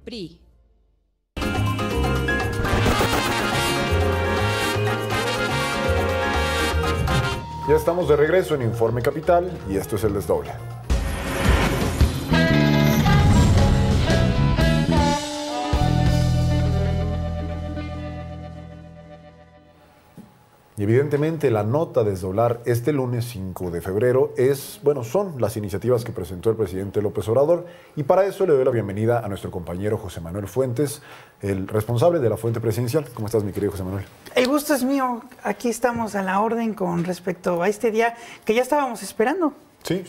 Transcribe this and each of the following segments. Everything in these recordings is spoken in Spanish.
PRI. Ya estamos de regreso en Informe Capital y esto es El Desdoble. Y evidentemente la nota a desdoblar este lunes 5 de febrero son las iniciativas que presentó el presidente López Obrador, y para eso le doy la bienvenida a nuestro compañero José Manuel Fuentes, el responsable de la fuente presidencial. ¿Cómo estás, mi querido José Manuel? El gusto es mío. Aquí estamos a la orden con respecto a este día que ya estábamos esperando. Sí.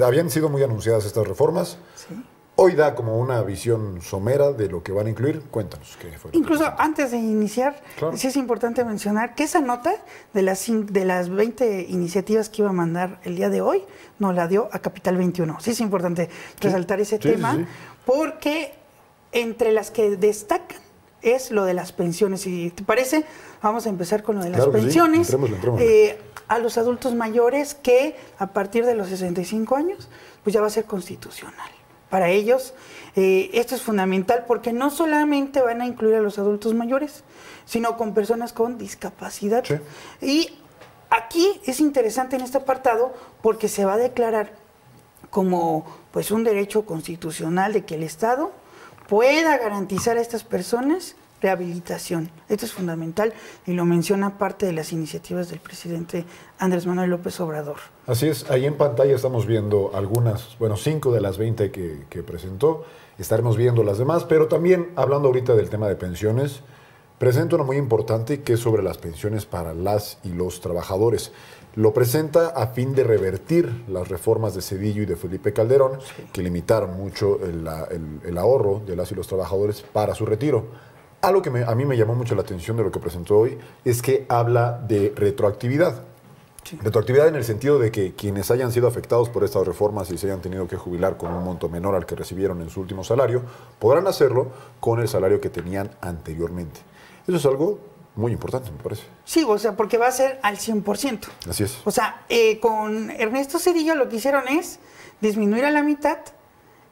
Habían sido muy anunciadas estas reformas. Sí. Hoy da como una visión somera de lo que van a incluir. Cuéntanos qué fue. Incluso antes de iniciar, claro, sí es importante mencionar que esa nota de las 20 iniciativas que iba a mandar el día de hoy, nos la dio a Capital 21. Sí es importante resaltar ese tema, porque entre las que destacan es lo de las pensiones. Si te parece, vamos a empezar con lo de las pensiones. Entrémosle. A los adultos mayores que a partir de los 65 años, pues ya va a ser constitucional. Para ellos, esto es fundamental porque no solamente van a incluir a los adultos mayores, sino con personas con discapacidad. Sí. Y aquí es interesante en este apartado porque se va a declarar como pues un derecho constitucional de que el Estado pueda garantizar a estas personas rehabilitación. Esto es fundamental y lo menciona parte de las iniciativas del presidente Andrés Manuel López Obrador. Así es, ahí en pantalla estamos viendo algunas, 5 de las 20 que presentó, estaremos viendo las demás, pero también hablando ahorita del tema de pensiones, presenta una muy importante que es sobre las pensiones para las y los trabajadores. Lo presenta a fin de revertir las reformas de Zedillo y de Felipe Calderón, que limitaron mucho el ahorro de las y los trabajadores para su retiro. Algo que a mí me llamó mucho la atención de lo que presentó hoy es que habla de retroactividad. Sí. Retroactividad en el sentido de que quienes hayan sido afectados por estas reformas y se hayan tenido que jubilar con un monto menor al que recibieron en su último salario, podrán hacerlo con el salario que tenían anteriormente. Eso es algo muy importante, me parece. Sí, o sea, porque va a ser al 100%. Así es. O sea, con Ernesto Zedillo lo que hicieron es disminuir a la mitad,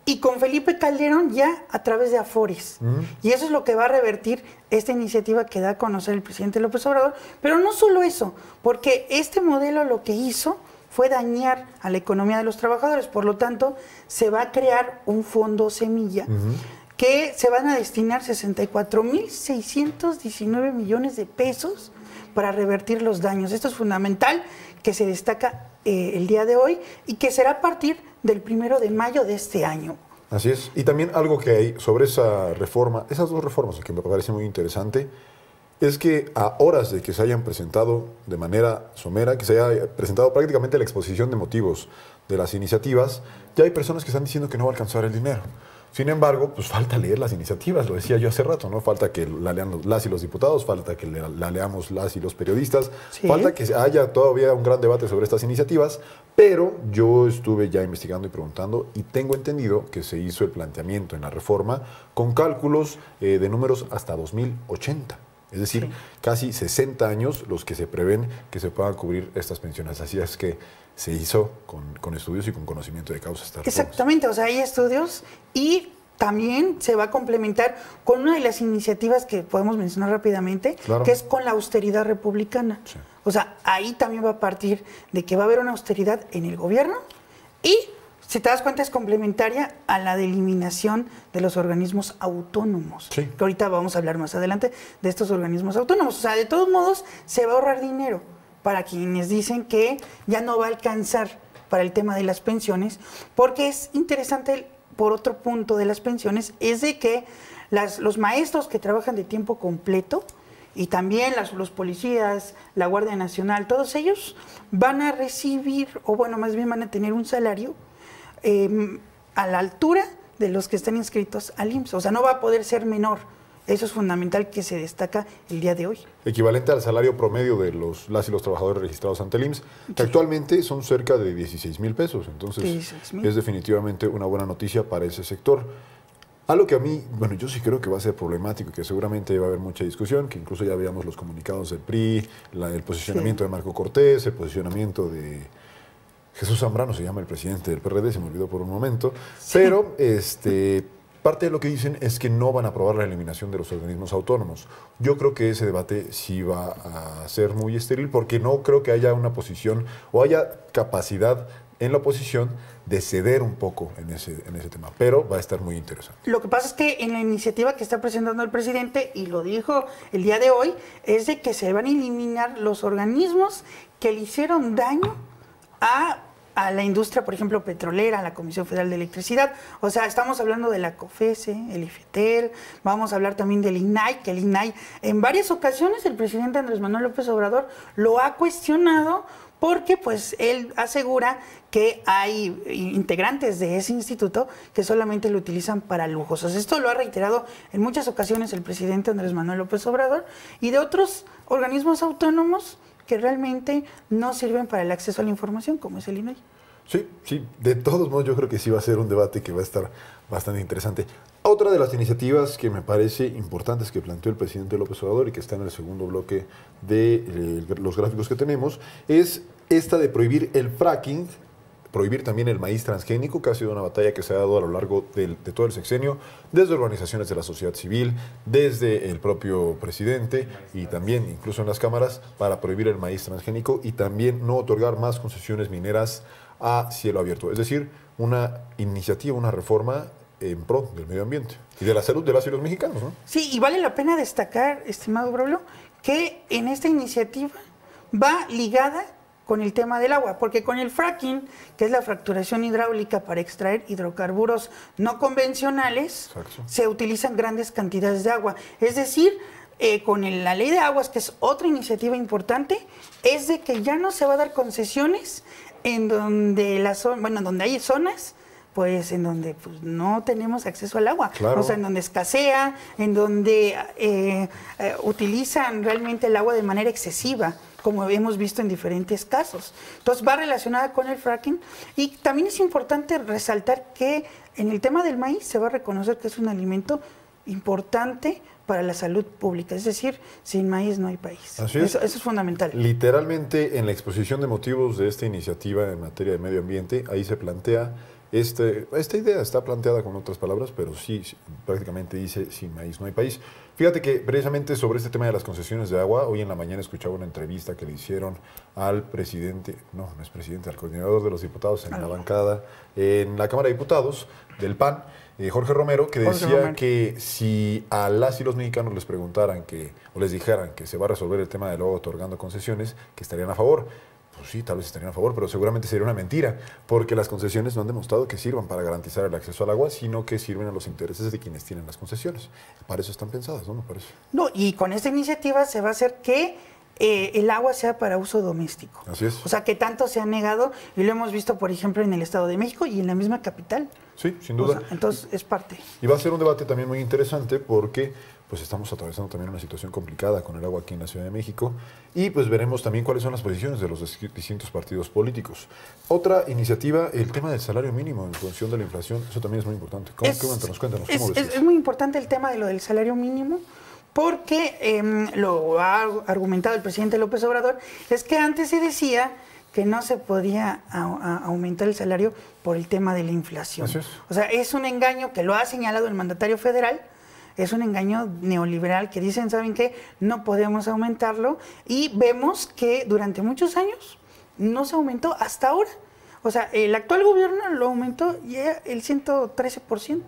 y con Felipe Calderón ya a través de afores. Y eso es lo que va a revertir esta iniciativa que da a conocer el presidente López Obrador. Pero no solo eso, porque este modelo lo que hizo fue dañar a la economía de los trabajadores. Por lo tanto, se va a crear un fondo semilla que se van a destinar 64.619 millones de pesos para revertir los daños. Esto es fundamental, que se destaca el día de hoy y que será a partir del 1 de mayo de este año. Así es. Y también algo que hay sobre esa reforma, esas dos reformas que me parece muy interesante, es que a horas de que se hayan presentado de manera somera, que se haya presentado prácticamente la exposición de motivos de las iniciativas, ya hay personas que están diciendo que no va a alcanzar el dinero. Sin embargo, pues falta leer las iniciativas, lo decía yo hace rato, ¿no? Falta que la lean las y los diputados, falta que la leamos las y los periodistas, falta que haya todavía un gran debate sobre estas iniciativas, pero yo estuve ya investigando y preguntando y tengo entendido que se hizo el planteamiento en la reforma con cálculos de números hasta 2080. Es decir, casi 60 años los que se prevén que se puedan cubrir estas pensiones. Así es que se hizo con estudios y con conocimiento de causa estas reformas. Exactamente, o sea, hay estudios y también se va a complementar con una de las iniciativas que podemos mencionar rápidamente, que es con la austeridad republicana. Sí. O sea, ahí también va a partir de que va a haber una austeridad en el gobierno y, si te das cuenta, es complementaria a la de eliminación de los organismos autónomos. Sí. Que ahorita vamos a hablar más adelante de estos organismos autónomos. O sea, de todos modos, se va a ahorrar dinero para quienes dicen que ya no va a alcanzar para el tema de las pensiones, porque es interesante, por otro punto de las pensiones, es de que los maestros que trabajan de tiempo completo y también los policías, la Guardia Nacional, todos ellos van a recibir, o bueno, más bien van a tener un salario a la altura de los que están inscritos al IMSS. O sea, no va a poder ser menor. Eso es fundamental, que se destaca el día de hoy. Equivalente al salario promedio de las y los trabajadores registrados ante el IMSS, que actualmente son cerca de 16,000 pesos. Entonces, es definitivamente una buena noticia para ese sector. Algo que a mí, yo sí creo que va a ser problemático y que seguramente va a haber mucha discusión, que incluso ya veamos los comunicados del PRI, el posicionamiento de Marco Cortés, el posicionamiento de Jesús Zambrano, se llama el presidente del PRD, se me olvidó por un momento, pero parte de lo que dicen es que no van a aprobar la eliminación de los organismos autónomos. Yo creo que ese debate sí va a ser muy estéril porque no creo que haya una posición o haya capacidad en la oposición de ceder un poco en ese tema, pero va a estar muy interesante. Lo que pasa es que en la iniciativa que está presentando el presidente, y lo dijo el día de hoy, es de que se van a eliminar los organismos que le hicieron daño a la industria, por ejemplo, petrolera, a la Comisión Federal de Electricidad. O sea, estamos hablando de la COFESE, el IFETEL, vamos a hablar también del INAI, que el INAI en varias ocasiones el presidente Andrés Manuel López Obrador lo ha cuestionado porque pues él asegura que hay integrantes de ese instituto que solamente lo utilizan para lujos. O sea, esto lo ha reiterado en muchas ocasiones el presidente Andrés Manuel López Obrador y de otros organismos autónomos que realmente no sirven para el acceso a la información, como es el INAI. Sí, de todos modos yo creo que sí va a ser un debate que va a estar bastante interesante. Otra de las iniciativas que me parece importantes que planteó el presidente López Obrador y que está en el segundo bloque de los gráficos que tenemos es esta de prohibir el fracking, prohibir también el maíz transgénico, que ha sido una batalla que se ha dado a lo largo de todo el sexenio, desde organizaciones de la sociedad civil, desde el propio presidente y también incluso en las cámaras para prohibir el maíz transgénico y también no otorgar más concesiones mineras a cielo abierto. Es decir, una iniciativa, una reforma en pro del medio ambiente y de la salud de las y los mexicanos, ¿no? Sí, y vale la pena destacar, estimado Braulio, que en esta iniciativa va ligada con el tema del agua, porque con el fracking, que es la fracturación hidráulica para extraer hidrocarburos no convencionales, exacto, se utilizan grandes cantidades de agua. Es decir, con la ley de aguas, que es otra iniciativa importante, es de que ya no se va a dar concesiones en donde donde hay zonas pues en donde pues, no tenemos acceso al agua, claro, o sea, en donde escasea, en donde utilizan realmente el agua de manera excesiva, como hemos visto en diferentes casos. Entonces va relacionada con el fracking y también es importante resaltar que en el tema del maíz se va a reconocer que es un alimento importante para la salud pública, es decir, sin maíz no hay país. Así es. Eso es fundamental. Literalmente en la exposición de motivos de esta iniciativa en materia de medio ambiente, ahí se plantea esta idea, está planteada con otras palabras, pero sí, prácticamente dice, sin maíz no hay país. Fíjate que precisamente sobre este tema de las concesiones de agua, hoy en la mañana escuchaba una entrevista que le hicieron al presidente, no es presidente, al coordinador de los diputados en la bancada, en la Cámara de Diputados del PAN, Jorge Romero, que decía que si a las y los mexicanos les preguntaran o les dijeran que se va a resolver el tema del agua otorgando concesiones, que estarían a favor. Pues sí, tal vez estarían a favor, pero seguramente sería una mentira, porque las concesiones no han demostrado que sirvan para garantizar el acceso al agua, sino que sirven a los intereses de quienes tienen las concesiones. Para eso están pensadas, ¿no? Me parece. No, y con esta iniciativa se va a hacer que el agua sea para uso doméstico. Así es. O sea, que tanto se ha negado, y lo hemos visto, por ejemplo, en el Estado de México y en la misma capital. Sí, sin duda. O sea, entonces, es parte. Y va a ser un debate también muy interesante porque pues estamos atravesando también una situación complicada con el agua aquí en la Ciudad de México y pues veremos también cuáles son las posiciones de los distintos partidos políticos. Otra iniciativa, el tema del salario mínimo en función de la inflación, eso también es muy importante. Cuéntanos, ¿cómo ves eso? Es muy importante el tema de lo del salario mínimo porque lo ha argumentado el presidente López Obrador, es que antes se decía que no se podía aumentar el salario por el tema de la inflación. Así es. O sea, es un engaño que lo ha señalado el mandatario federal, es un engaño neoliberal que dicen, ¿saben qué? No podemos aumentarlo y vemos que durante muchos años no se aumentó hasta ahora. O sea, el actual gobierno lo aumentó ya el 113%.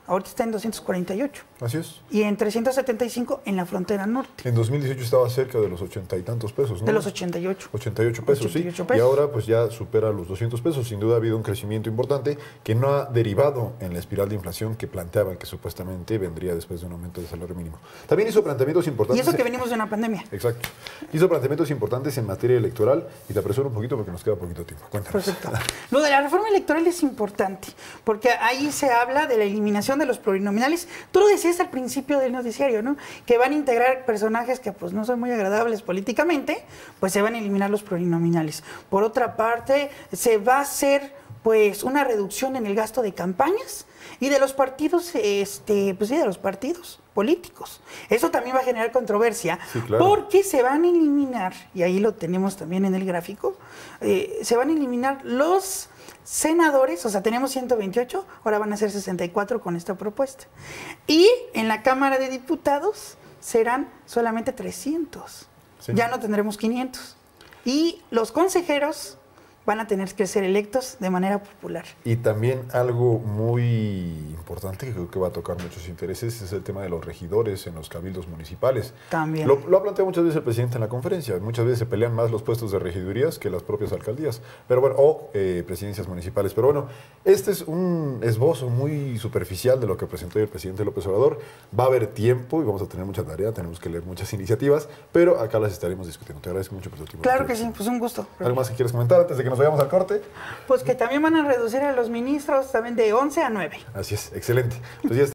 Ahorita está en 248. Así es. Y en 375 en la frontera norte. En 2018 estaba cerca de los 80 y tantos pesos, ¿no? De los 88. 88 pesos, 88 pesos. Y ahora pues ya supera los 200 pesos. Sin duda ha habido un crecimiento importante que no ha derivado en la espiral de inflación que planteaban que supuestamente vendría después de un aumento del salario mínimo. También hizo planteamientos importantes. Y eso que venimos de una pandemia. Exacto. Hizo planteamientos importantes en materia electoral y te apresuro un poquito porque nos queda poquito tiempo. Cuéntanos. Perfecto. Lo de la reforma electoral es importante porque ahí se habla de la eliminación de los plurinominales. Tú lo decías al principio del noticiario, ¿no? Que van a integrar personajes que pues no son muy agradables políticamente, pues se van a eliminar los plurinominales. Por otra parte, se va a hacer pues una reducción en el gasto de campañas y de los partidos, pues sí, de los partidos políticos. Eso también va a generar controversia, sí, claro, porque se van a eliminar, y ahí lo tenemos también en el gráfico, se van a eliminar senadores, o sea, tenemos 128, ahora van a ser 64 con esta propuesta. Y en la Cámara de Diputados serán solamente 300. Sí. Ya no tendremos 500. Y los consejeros van a tener que ser electos de manera popular. Y también algo muy importante que creo que va a tocar muchos intereses es el tema de los regidores en los cabildos municipales. También. Lo ha planteado muchas veces el presidente en la conferencia. Muchas veces se pelean más los puestos de regidurías que las propias alcaldías, pero bueno, o presidencias municipales. Pero bueno, este es un esbozo muy superficial de lo que presentó el presidente López Obrador. Va a haber tiempo y vamos a tener mucha tarea, tenemos que leer muchas iniciativas, pero acá las estaremos discutiendo. Te agradezco mucho por tu tiempo. Claro que sí, pues un gusto. ¿Algo más que quieres comentar antes de que nos vayamos al corte? Pues que también van a reducir a los ministros también de 11 a 9. Así es, excelente. Pues ya está.